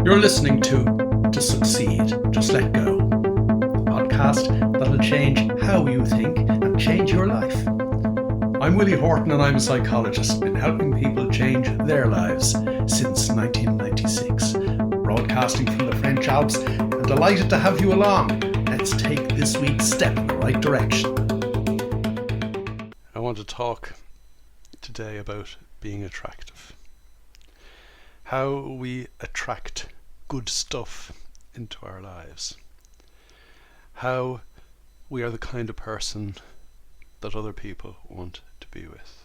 You're listening to Succeed, Just Let Go, a podcast that'll change how you think and change your life. I'm Willie Horton and I'm a psychologist, been helping people change their lives since 1996. Broadcasting from the French Alps, and delighted to have you along. Let's take this week's step in the right direction. I want to talk today about being attractive. How we attract good stuff into our lives. How we are the kind of person that other people want to be with.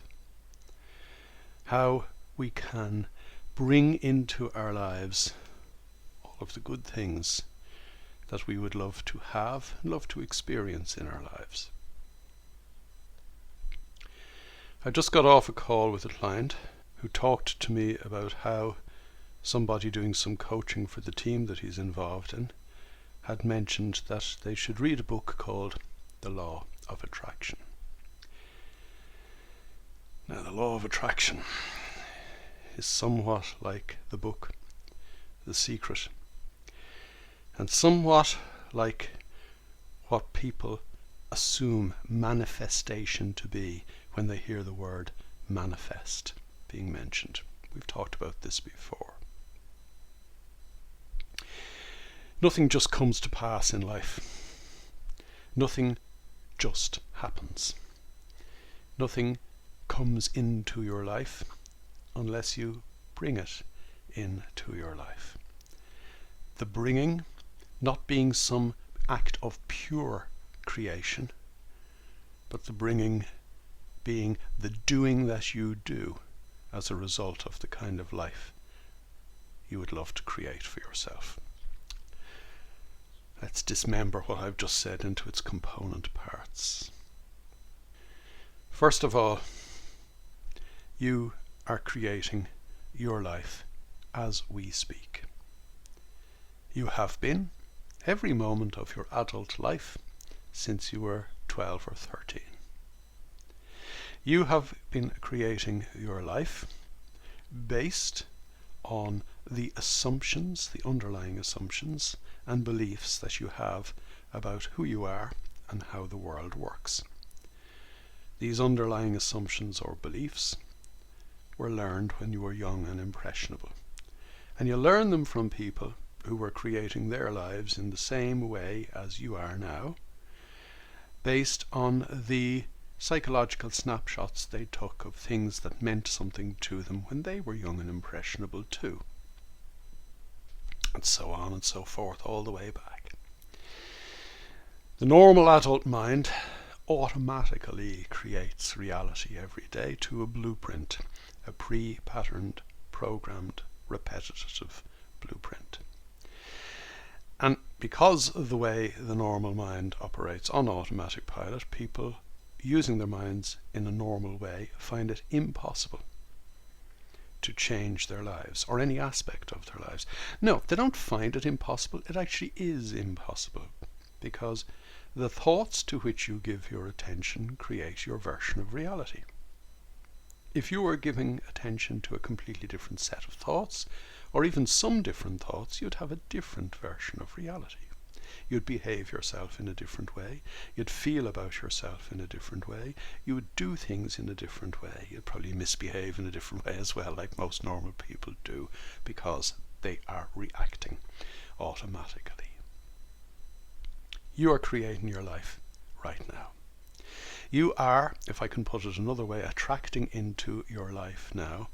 How we can bring into our lives all of the good things that we would love to have and love to experience in our lives. I just got off a call with a client who talked to me about how somebody doing some coaching for the team that he's involved in had mentioned that they should read a book called The Law of Attraction. Now, the Law of Attraction is somewhat like the book The Secret, and somewhat like what people assume manifestation to be when they hear the word manifest being mentioned. We've talked about this before. Nothing just comes to pass in life. Nothing just happens. Nothing comes into your life unless you bring it into your life. The bringing not being some act of pure creation, but the bringing being the doing that you do as a result of the kind of life you would love to create for yourself. Let's dismember what I've just said into its component parts. First of all, you are creating your life as we speak. You have been every moment of your adult life since you were 12 or 13. You have been creating your life based on the assumptions, the underlying assumptions and beliefs that you have about who you are and how the world works. These underlying assumptions or beliefs were learned when you were young and impressionable. And you learn them from people who were creating their lives in the same way as you are now, based on the psychological snapshots they took of things that meant something to them when they were young and impressionable too. And so on and so forth, all the way back. The normal adult mind automatically creates reality every day to a blueprint, a pre-patterned, programmed, repetitive blueprint. And because of the way the normal mind operates on automatic pilot, people using their minds in a normal way find it impossible to change their lives or any aspect of their lives. No, they don't find it impossible. It actually is impossible, because the thoughts to which you give your attention create your version of reality. If you were giving attention to a completely different set of thoughts, or even some different thoughts, you'd have a different version of reality. You'd behave yourself in a different way. You'd feel about yourself in a different way. You would do things in a different way. You'd probably misbehave in a different way as well, like most normal people do, because they are reacting automatically. You are creating your life right now. You are, if I can put it another way, attracting into your life now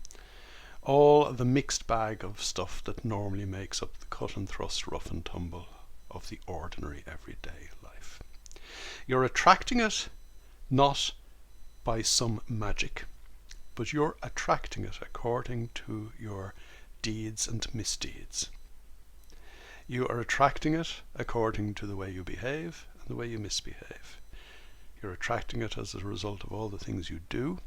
all the mixed bag of stuff that normally makes up the cut and thrust, rough and tumble of the ordinary everyday life. You're attracting it not by some magic, but you're attracting it according to your deeds and misdeeds. You are attracting it according to the way you behave and the way you misbehave. You're attracting it as a result of all the things you do,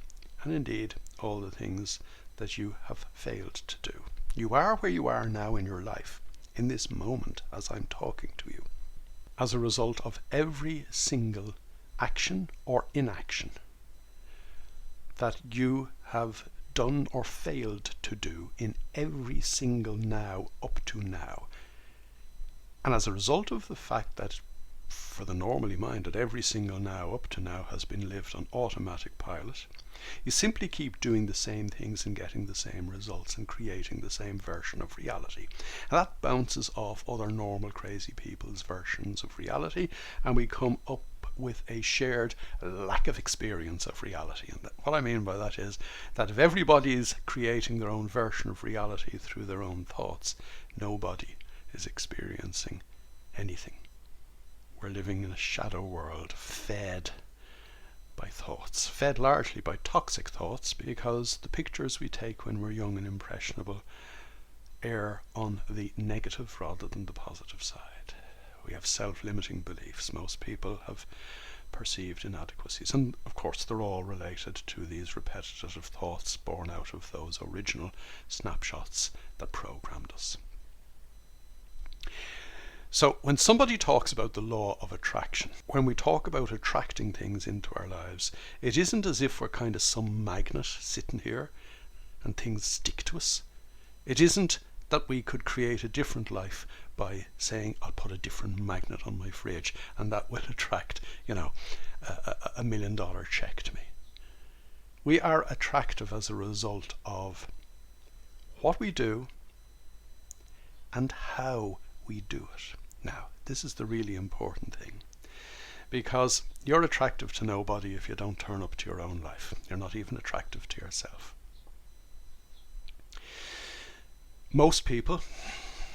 and indeed all the things that you have failed to do. You are where you are now in your life, in this moment as I'm talking to you, as a result of every single action or inaction that you have done or failed to do in every single now up to now. And as a result of the fact that for the normally minded, every single now up to now has been lived on automatic pilot, you simply keep doing the same things and getting the same results and creating the same version of reality. And that bounces off other normal crazy people's versions of reality, and we come up with a shared lack of experience of reality. And what I mean by that is that if everybody is creating their own version of reality through their own thoughts, nobody is experiencing anything. We're living in a shadow world fed by thoughts, fed largely by toxic thoughts, because the pictures we take when we're young and impressionable err on the negative rather than the positive side. We have self-limiting beliefs. Most people have perceived inadequacies, and of course they're all related to these repetitive thoughts born out of those original snapshots that programmed us. So when somebody talks about the law of attraction, when we talk about attracting things into our lives, it isn't as if we're kind of some magnet sitting here and things stick to us. It isn't that we could create a different life by saying, I'll put a different magnet on my fridge and that will attract, $1 million check to me. We are attractive as a result of what we do and how we do it. Now, this is the really important thing, because you're attractive to nobody if you don't turn up to your own life. You're not even attractive to yourself. Most people,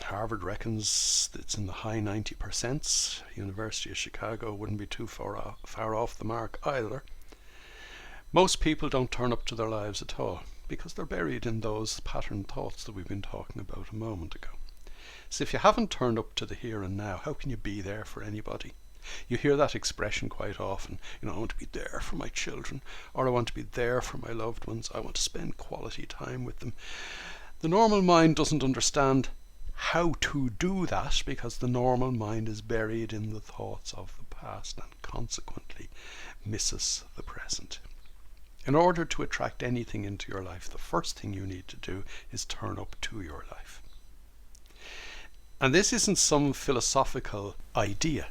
Harvard reckons it's in the high 90%, University of Chicago wouldn't be too far off the mark either. Most people don't turn up to their lives at all because they're buried in those patterned thoughts that we've been talking about a moment ago. So if you haven't turned up to the here and now, how can you be there for anybody? You hear that expression quite often, I want to be there for my children, or I want to be there for my loved ones, I want to spend quality time with them. The normal mind doesn't understand how to do that because the normal mind is buried in the thoughts of the past and consequently misses the present. In order to attract anything into your life, the first thing you need to do is turn up to your life. And this isn't some philosophical idea.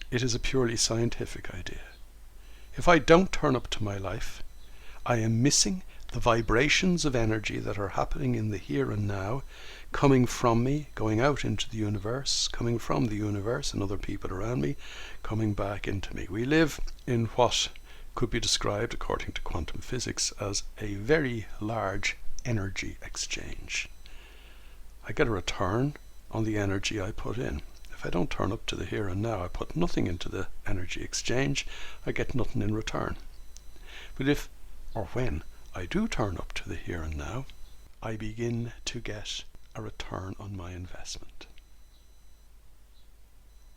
It is a purely scientific idea. If I don't turn up to my life, I am missing the vibrations of energy that are happening in the here and now, coming from me, going out into the universe, coming from the universe and other people around me, coming back into me. We live in what could be described, according to quantum physics, as a very large energy exchange. I get a return on the energy I put in. If I don't turn up to the here and now, I put nothing into the energy exchange, I get nothing in return. But if, or when, I do turn up to the here and now, I begin to get a return on my investment.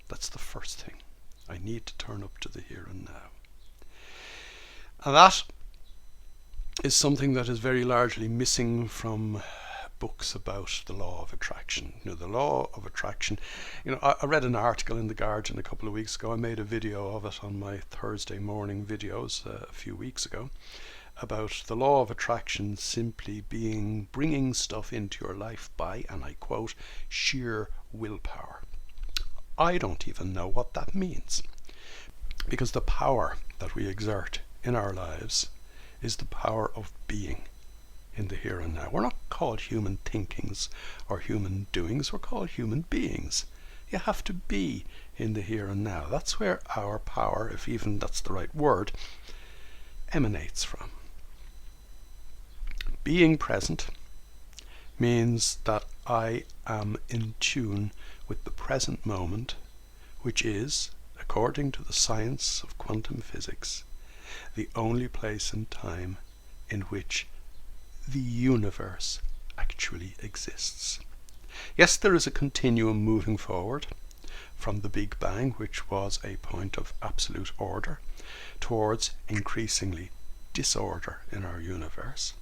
That's the first thing. I need to turn up to the here and now. And that is something that is very largely missing from books about the law of attraction. The law of attraction, I read an article in The Guardian a couple of weeks ago. I made a video of it on my Thursday morning videos a few weeks ago about the law of attraction simply being bringing stuff into your life by, and I quote, sheer willpower. I don't even know what that means, because the power that we exert in our lives is the power of being in the here and now. We're not called human thinkings or human doings, we're called human beings. You have to be in the here and now. That's where our power, if even that's the right word, emanates from. Being present means that I am in tune with the present moment, which is, according to the science of quantum physics, the only place and time in which the universe actually exists. Yes, there is a continuum moving forward from the Big Bang, which was a point of absolute order, towards increasingly disorder in our universe.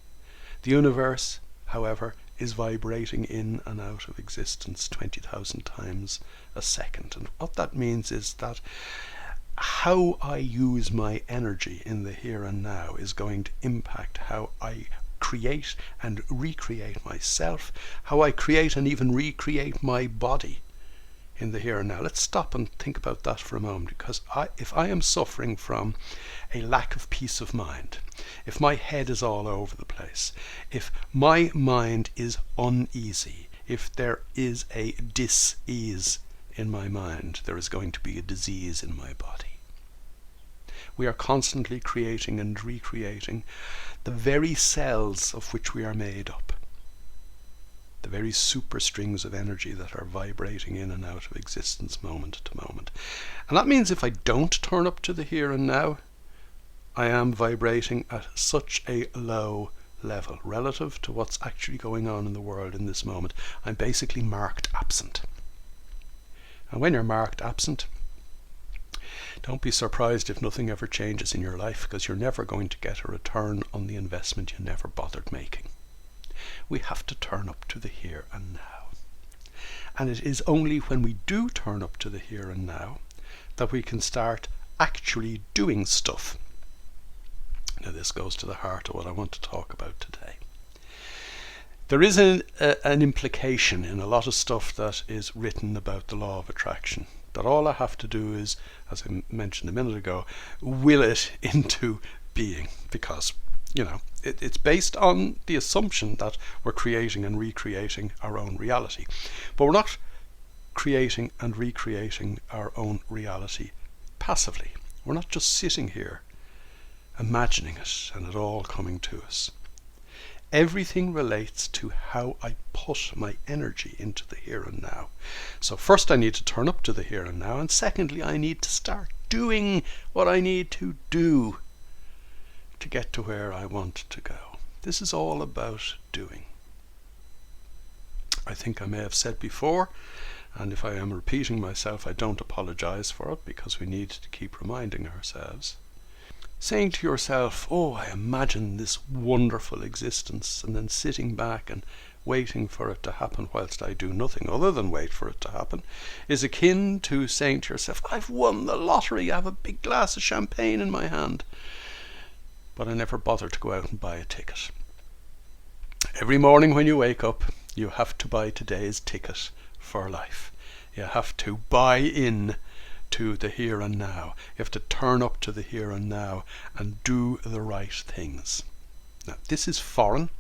The universe, however, is vibrating in and out of existence 20,000 times a second. And what that means is that how I use my energy in the here and now is going to impact how I create and recreate myself, how I create and even recreate my body in the here and now. Let's stop and think about that for a moment, because if I am suffering from a lack of peace of mind, if my head is all over the place, if my mind is uneasy, if there is a dis-ease in my mind, there is going to be a disease in my body. We are constantly creating and recreating the very cells of which we are made up, the very super strings of energy that are vibrating in and out of existence moment to moment. And that means if I don't turn up to the here and now, I am vibrating at such a low level relative to what's actually going on in the world in this moment. I'm basically marked absent. And when you're marked absent, don't be surprised if nothing ever changes in your life, because you're never going to get a return on the investment you never bothered making. We have to turn up to the here and now. And it is only when we do turn up to the here and now that we can start actually doing stuff. Now this goes to the heart of what I want to talk about today. There is an implication in a lot of stuff that is written about the law of attraction, that all I have to do is, as I mentioned a minute ago, will it into being, because it's based on the assumption that we're creating and recreating our own reality. But we're not creating and recreating our own reality passively. We're not just sitting here imagining it and it all coming to us. Everything relates to how I put my energy into the here and now. So first I need to turn up to the here and now, and secondly I need to start doing what I need to do to get to where I want to go. This is all about doing. I think I may have said before, and if I am repeating myself, I don't apologize for it, because we need to keep reminding ourselves. Saying to yourself, oh, I imagine this wonderful existence, and then sitting back and waiting for it to happen whilst I do nothing other than wait for it to happen, is akin to saying to yourself, I've won the lottery, I have a big glass of champagne in my hand, but I never bother to go out and buy a ticket. Every morning when you wake up, you have to buy today's ticket for life. You have to buy in to the here and now. You have to turn up to the here and now and do the right things. Now, this is foreign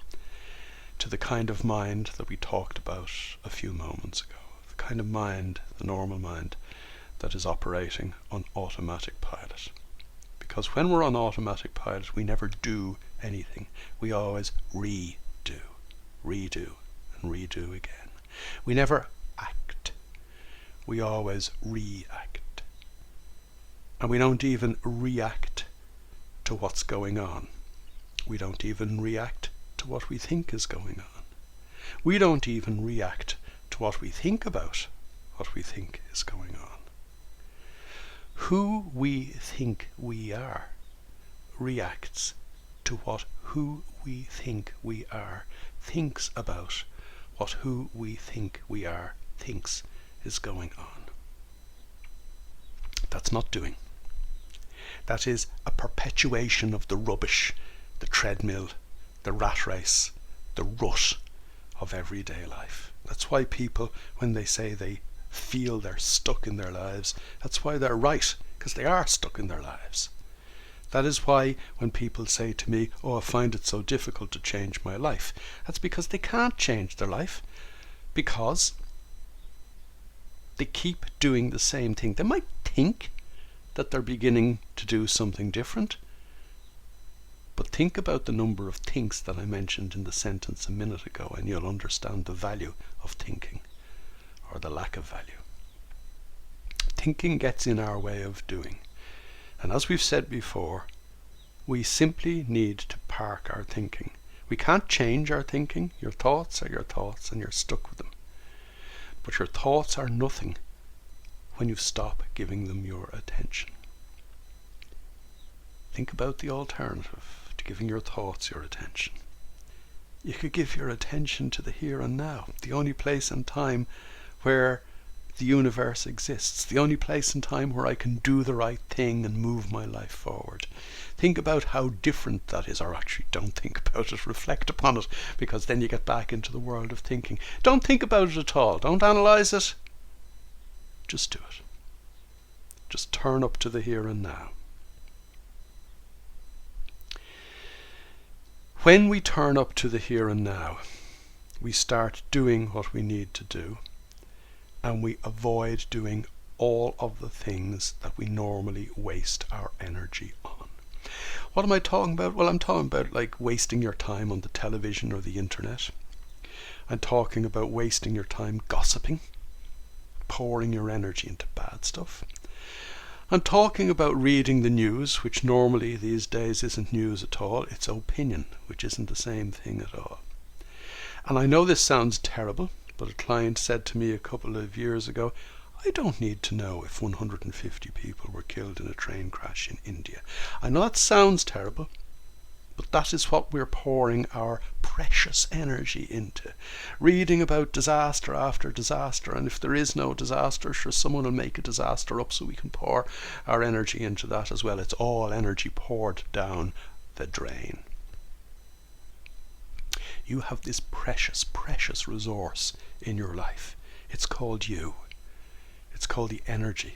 to the kind of mind that we talked about a few moments ago. The kind of mind, the normal mind, that is operating on automatic pilot. Because when we're on automatic pilot, we never do anything. We always redo, and redo again. We never act. We always react. And we don't even react to what's going on. We don't even react to what we think is going on. We don't even react to what we think about what we think is going on. Who we think we are reacts to what who we think we are thinks about what who we think we are thinks is going on. That's not doing. That is a perpetuation of the rubbish, the treadmill, the rat race, the rut of everyday life. That's why people, when they say they feel they're stuck in their lives, that's why they're right, because they are stuck in their lives. That is why when people say to me, oh, I find it so difficult to change my life, that's because they can't change their life, because they keep doing the same thing. They might think that they're beginning to do something different, but think about the number of things that I mentioned in the sentence a minute ago, and you'll understand the value of thinking, or the lack of value. Thinking gets in our way of doing. And as we've said before, we simply need to park our thinking. We can't change our thinking. Your thoughts are your thoughts and you're stuck with them. But your thoughts are nothing when you stop giving them your attention. Think about the alternative to giving your thoughts your attention. You could give your attention to the here and now, the only place and time where the universe exists, the only place and time where I can do the right thing and move my life forward. Think about how different that is, or actually don't think about it, reflect upon it, because then you get back into the world of thinking. Don't think about it at all, don't analyse it, just do it. Just turn up to the here and now. When we turn up to the here and now, we start doing what we need to do, and we avoid doing all of the things that we normally waste our energy on. What am I talking about? Well, I'm talking about like wasting your time on the television or the internet. I'm talking about wasting your time gossiping, pouring your energy into bad stuff. I'm talking about reading the news, which normally these days isn't news at all. It's opinion, which isn't the same thing at all. And I know this sounds terrible, but a client said to me a couple of years ago, I don't need to know if 150 people were killed in a train crash in India. I know it sounds terrible, but that is what we're pouring our precious energy into. Reading about disaster after disaster, and if there is no disaster, sure, someone will make a disaster up so we can pour our energy into that as well. It's all energy poured down the drain. You have this precious, precious resource in your life. It's called you. It's called the energy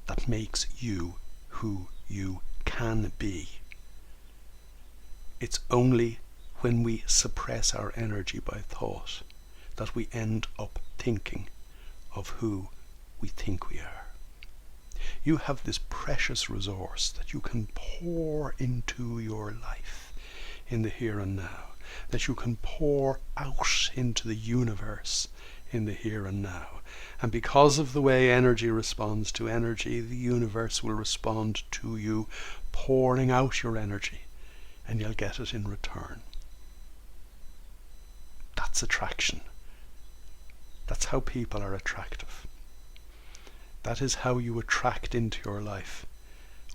that makes you who you can be. It's only when we suppress our energy by thought that we end up thinking of who we think we are. You have this precious resource that you can pour into your life in the here and now, that you can pour out into the universe in the here and now. And because of the way energy responds to energy, the universe will respond to you pouring out your energy, and you'll get it in return. That's attraction. That's how people are attractive. That is how you attract into your life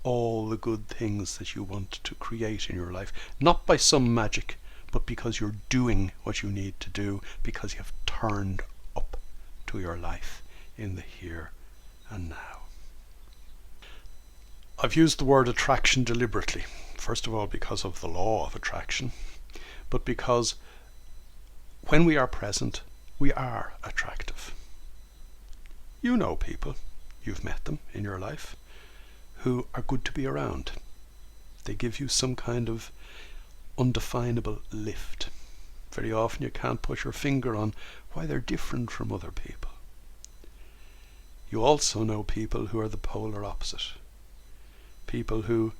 all the good things that you want to create in your life, not by some magic, but because you're doing what you need to do, because you've turned up to your life in the here and now. I've used the word attraction deliberately, first of all because of the law of attraction, but because when we are present, we are attractive. You know people, you've met them in your life, who are good to be around. They give you some kind of undefinable lift. Very often you can't put your finger on why they're different from other people. You also know people who are the polar opposite. People who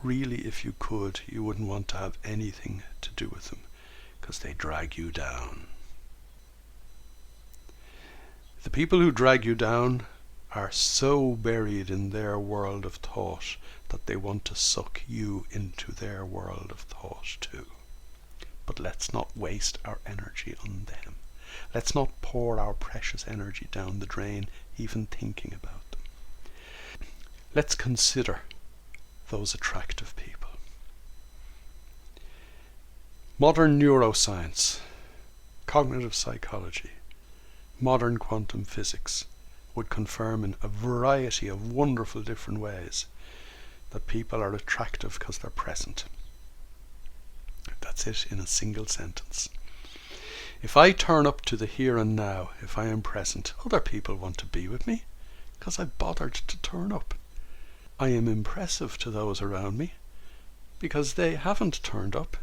really, if you could, you wouldn't want to have anything to do with them because they drag you down. The people who drag you down are so buried in their world of thought that they want to suck you into their world of thought too. But let's not waste our energy on them. Let's not pour our precious energy down the drain even thinking about them. Let's consider those attractive people. Modern neuroscience, cognitive psychology, modern quantum physics would confirm in a variety of wonderful different ways that people are attractive because they're present. That's it in a single sentence. If I turn up to the here and now, if I am present, other people want to be with me because I've bothered to turn up. I am impressive to those around me because they haven't turned up.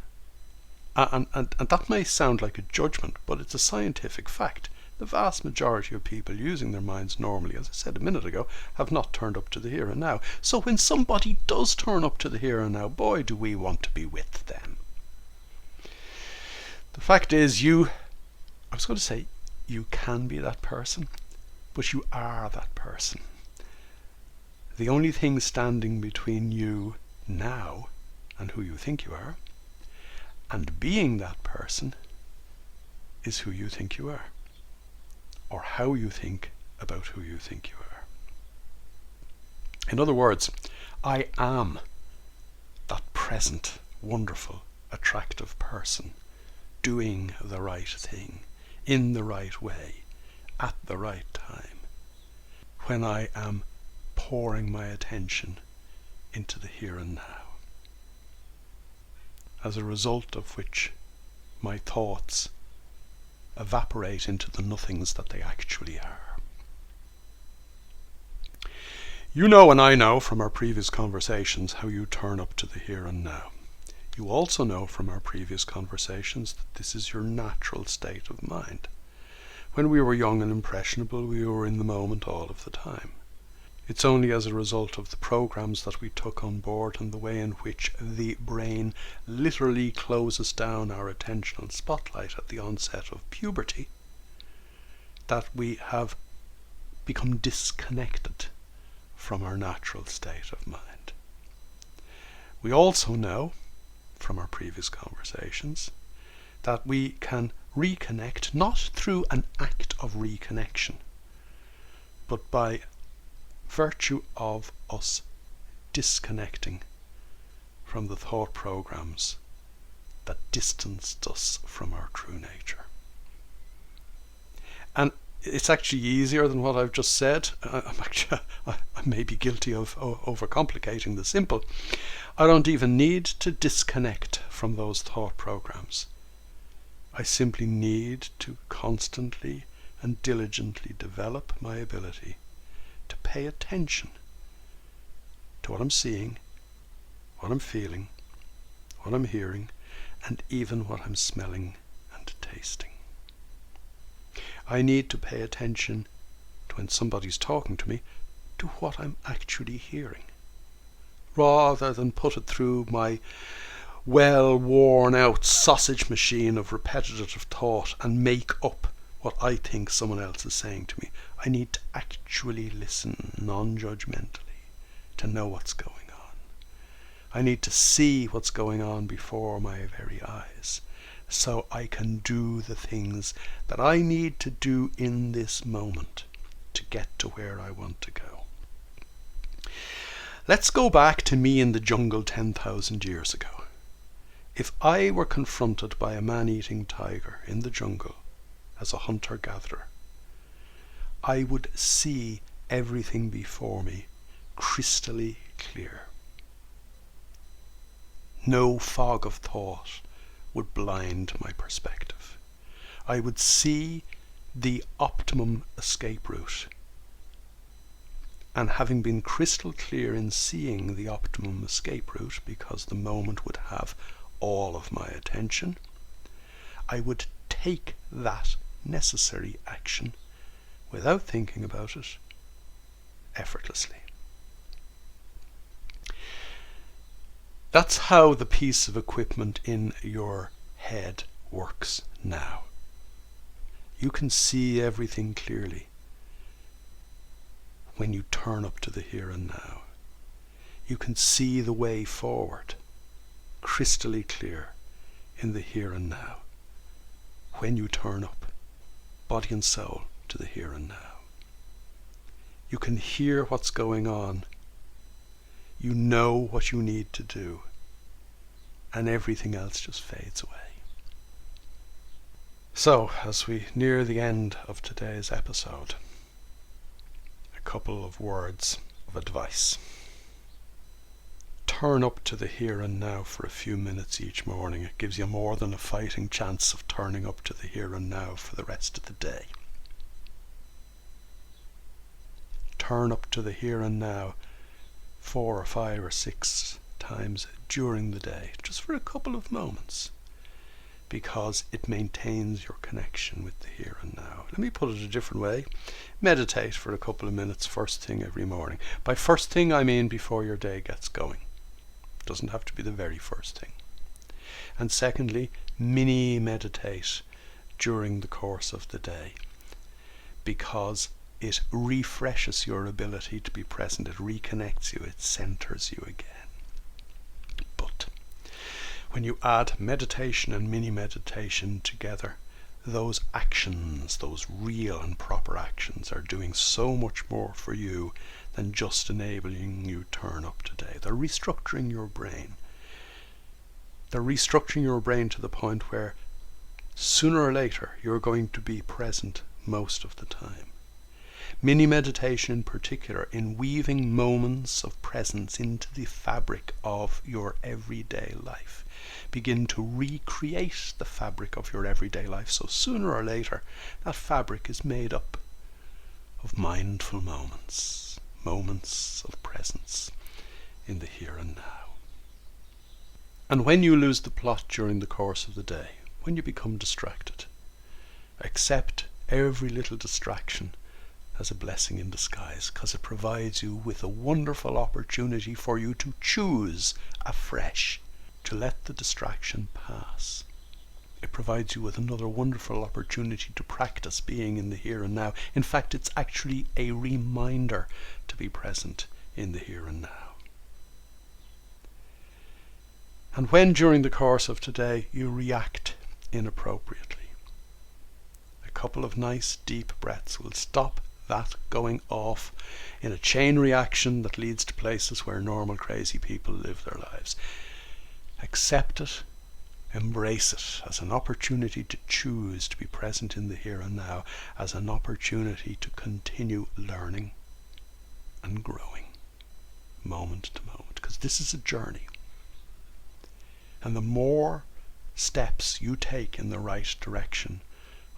And that may sound like a judgment, but it's a scientific fact. The vast majority of people using their minds normally, as I said a minute ago, have not turned up to the here and now. So when somebody does turn up to the here and now, boy, do we want to be with them. The fact is, you can be that person, but you are that person. The only thing standing between you now and who you think you are, and being that person, is who you think you are, or how you think about who you think you are. In other words, I am that present, wonderful, attractive person doing the right thing, in the right way, at the right time, when I am pouring my attention into the here and now, as a result of which my thoughts evaporate into the nothings that they actually are. You know and I know from our previous conversations how you turn up to the here and now. You also know from our previous conversations that this is your natural state of mind. When we were young and impressionable, we were in the moment all of the time. It's only as a result of the programs that we took on board and the way in which the brain literally closes down our attentional spotlight at the onset of puberty that we have become disconnected from our natural state of mind. We also know from our previous conversations that we can reconnect not through an act of reconnection, but by virtue of us disconnecting from the thought programs that distanced us from our true nature. And it's actually easier than what I've just said. I may be guilty of overcomplicating the simple. I don't even need to disconnect from those thought programs. I simply need to constantly and diligently develop my ability to pay attention to what I'm seeing, what I'm feeling, what I'm hearing, and even what I'm smelling and tasting. I need to pay attention to when somebody's talking to me to what I'm actually hearing, rather than put it through my well worn out sausage machine of repetitive thought and make up what I think someone else is saying to me. I need to actually listen non-judgmentally to know what's going on. I need to see what's going on before my very eyes, so I can do the things that I need to do in this moment to get to where I want to go. Let's go back to me in the jungle 10,000 years ago. If I were confronted by a man-eating tiger in the jungle as a hunter-gatherer, I would see everything before me crystally clear. No fog of thought would blind my perspective. I would see the optimum escape route. And having been crystal clear in seeing the optimum escape route, because the moment would have all of my attention, I would take that necessary action without thinking about it effortlessly. That's how the piece of equipment in your head works now. You can see everything clearly when you turn up to the here and now. You can see the way forward crystally clear in the here and now when you turn up, body and soul, to the here and now. You can hear what's going on. You know what you need to do, and everything else just fades away. So, as we near the end of today's episode, a couple of words of advice. Turn up to the here and now for a few minutes each morning. It gives you more than a fighting chance of turning up to the here and now for the rest of the day. Turn up to the here and now 4 or 5 or 6 times during the day, just for a couple of moments, because it maintains your connection with the here and now. Let me put it a different way. Meditate for a couple of minutes first thing every morning. By first thing, I mean before your day gets going. It doesn't have to be the very first thing. And secondly, mini meditate during the course of the day, because it refreshes your ability to be present. It reconnects you. It centers you again. But when you add meditation and mini meditation together, those actions, those real and proper actions, are doing so much more for you than just enabling you turn up today. They're restructuring your brain. They're restructuring your brain to the point where sooner or later you're going to be present most of the time. Mini meditation in particular, in weaving moments of presence into the fabric of your everyday life. Begin to recreate the fabric of your everyday life, so sooner or later that fabric is made up of mindful moments, moments of presence in the here and now. And when you lose the plot during the course of the day, when you become distracted, accept every little distraction as a blessing in disguise, because it provides you with a wonderful opportunity for you to choose afresh to let the distraction pass. It provides you with another wonderful opportunity to practice being in the here and now. In fact, it's actually a reminder to be present in the here and now. And when during the course of today you react inappropriately, a couple of nice deep breaths will stop that going off in a chain reaction that leads to places where normal crazy people live their lives. Accept it, embrace it as an opportunity to choose to be present in the here and now, as an opportunity to continue learning and growing moment to moment, because this is a journey. And the more steps you take in the right direction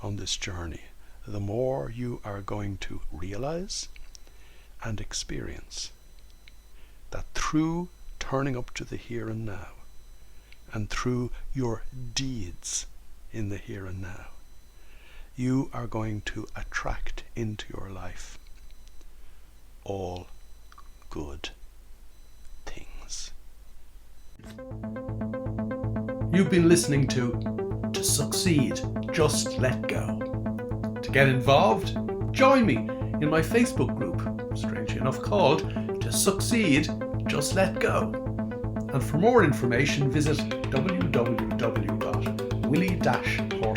on this journey, the more you are going to realize and experience that through turning up to the here and now, and through your deeds in the here and now, you are going to attract into your life all good things. You've been listening to Succeed, Just Let Go. To get involved, join me in my Facebook group, strangely enough called To Succeed, Just Let Go. And for more information, visit www.willie-horton.com.